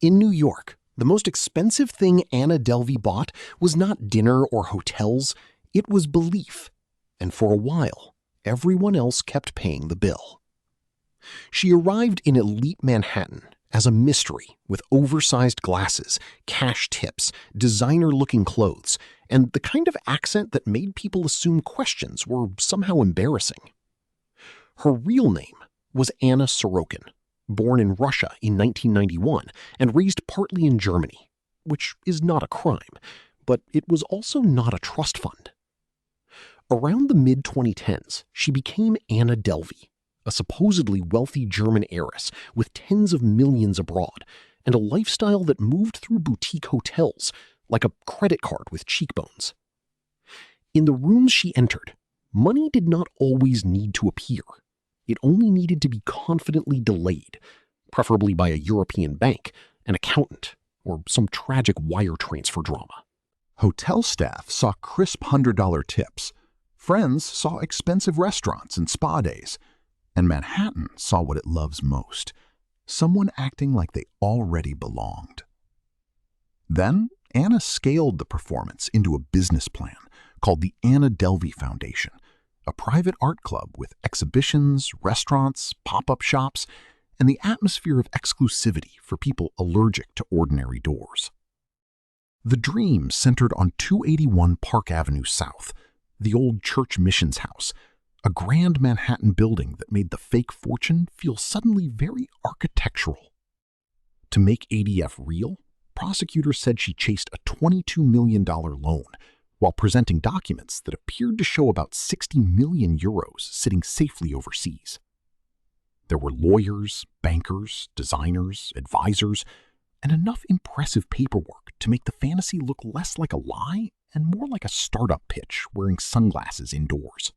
In New York, the most expensive thing Anna Delvey bought was not dinner or hotels, it was belief. And for a while, everyone else kept paying the bill. She arrived in elite Manhattan as a mystery with oversized glasses, cash tips, designer-looking clothes, and the kind of accent that made people assume questions were somehow embarrassing. Her real name was Anna Sorokin, born in Russia in 1991 and raised partly in Germany, which is not a crime, but it was also not a trust fund. Around the mid-2010s, she became Anna Delvey, a supposedly wealthy German heiress with tens of millions abroad and a lifestyle that moved through boutique hotels like a credit card with cheekbones. In the rooms she entered, money did not always need to appear. It only needed to be confidently delayed, preferably by a European bank, an accountant, or some tragic wire transfer drama. Hotel staff saw crisp $100 tips. Friends saw expensive restaurants and spa days. And Manhattan saw what it loves most, someone acting like they already belonged. Then Anna scaled the performance into a business plan called the Anna Delvey Foundation, a private art club with exhibitions, restaurants, pop-up shops, and the atmosphere of exclusivity for people allergic to ordinary doors. The dream centered on 281 Park Avenue South, the old church missions house, a grand Manhattan building that made the fake fortune feel suddenly very architectural. To make ADF real, prosecutors said she chased a $22 million loan while presenting documents that appeared to show about 60 million euros sitting safely overseas. There were lawyers, bankers, designers, advisors, and enough impressive paperwork to make the fantasy look less like a lie and more like a startup pitch wearing sunglasses indoors.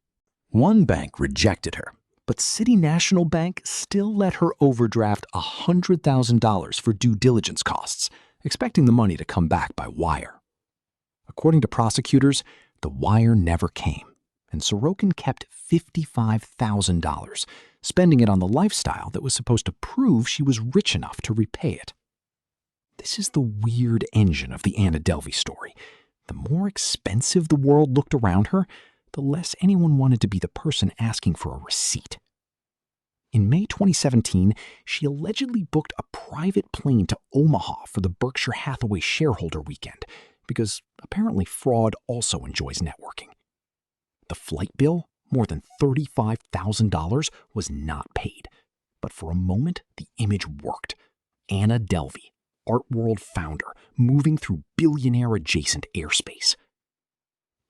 One bank rejected her, but City National Bank still let her overdraft $100,000 for due diligence costs, expecting the money to come back by wire. According to prosecutors, the wire never came, and Sorokin kept $55,000, spending it on the lifestyle that was supposed to prove she was rich enough to repay it. This is the weird engine of the Anna Delvey story. The more expensive the world looked around her, the less anyone wanted to be the person asking for a receipt. In May 2017, she allegedly booked a private plane to Omaha for the Berkshire Hathaway shareholder weekend, because apparently fraud also enjoys networking. The flight bill, more than $35,000, was not paid. But for a moment, the image worked. Anna Delvey, art world founder, moving through billionaire-adjacent airspace.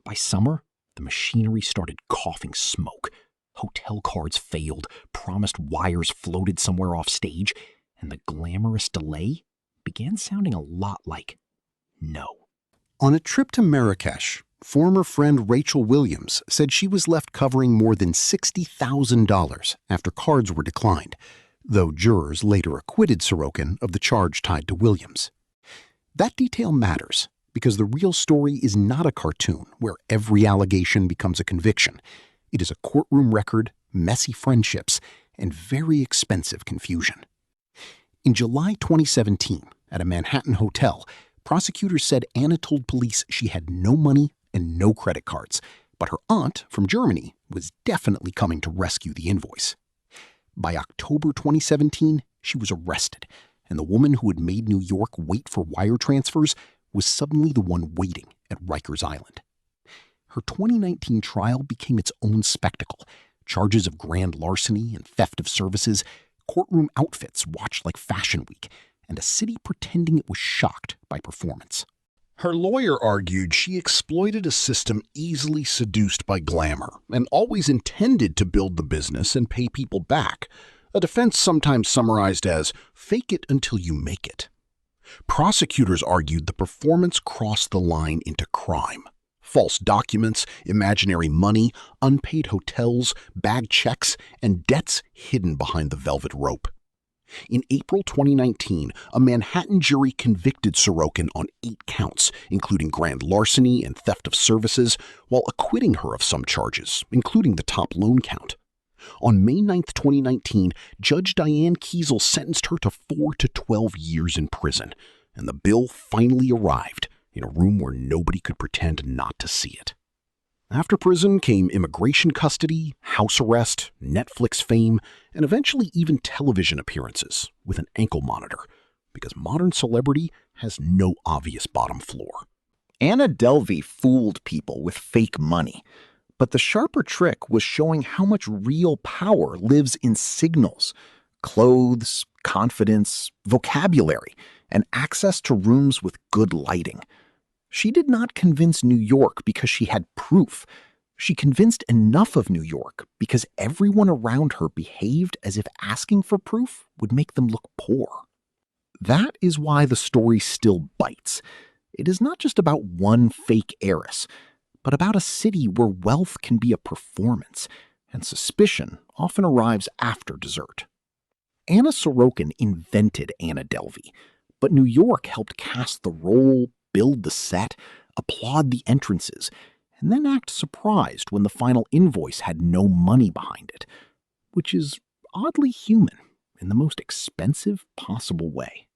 By summer, the machinery started coughing smoke. Hotel cards failed, promised wires floated somewhere off stage, and the glamorous delay began sounding a lot like no. On a trip to Marrakesh, former friend Rachel Williams said she was left covering more than $60,000 after cards were declined, though jurors later acquitted Sorokin of the charge tied to Williams. That detail matters because the real story is not a cartoon where every allegation becomes a conviction. It is a courtroom record, messy friendships, and very expensive confusion. In July 2017, at a Manhattan hotel, prosecutors said Anna told police she had no money and no credit cards, but her aunt from Germany was definitely coming to rescue the invoice. By October 2017, she was arrested, and the woman who had made New York wait for wire transfers was suddenly the one waiting at Rikers Island. Her 2019 trial became its own spectacle. Charges of grand larceny and theft of services, courtroom outfits watched like Fashion Week, and a city pretending it was shocked by performance. Her lawyer argued she exploited a system easily seduced by glamour and always intended to build the business and pay people back, a defense sometimes summarized as fake it until you make it. Prosecutors argued the performance crossed the line into crime. False documents, imaginary money, unpaid hotels, bad checks, and debts hidden behind the velvet rope. In April 2019, a Manhattan jury convicted Sorokin on 8 counts, including grand larceny and theft of services, while acquitting her of some charges, including the top loan count. On May 9, 2019, Judge Diane Kiesel sentenced her to 4 to 12 years in prison, and the bill finally arrived in a room where nobody could pretend not to see it. After prison came immigration custody, house arrest, Netflix fame, and eventually even television appearances with an ankle monitor, because modern celebrity has no obvious bottom floor. Anna Delvey fooled people with fake money, but the sharper trick was showing how much real power lives in signals, clothes, confidence, vocabulary, and access to rooms with good lighting. She did not convince New York because she had proof. She convinced enough of New York because everyone around her behaved as if asking for proof would make them look poor. That is why the story still bites. It is not just about one fake heiress, but about a city where wealth can be a performance, and suspicion often arrives after dessert. Anna Sorokin invented Anna Delvey, but New York helped cast the role, build the set, applaud the entrances, and then act surprised when the final invoice had no money behind it, which is oddly human in the most expensive possible way.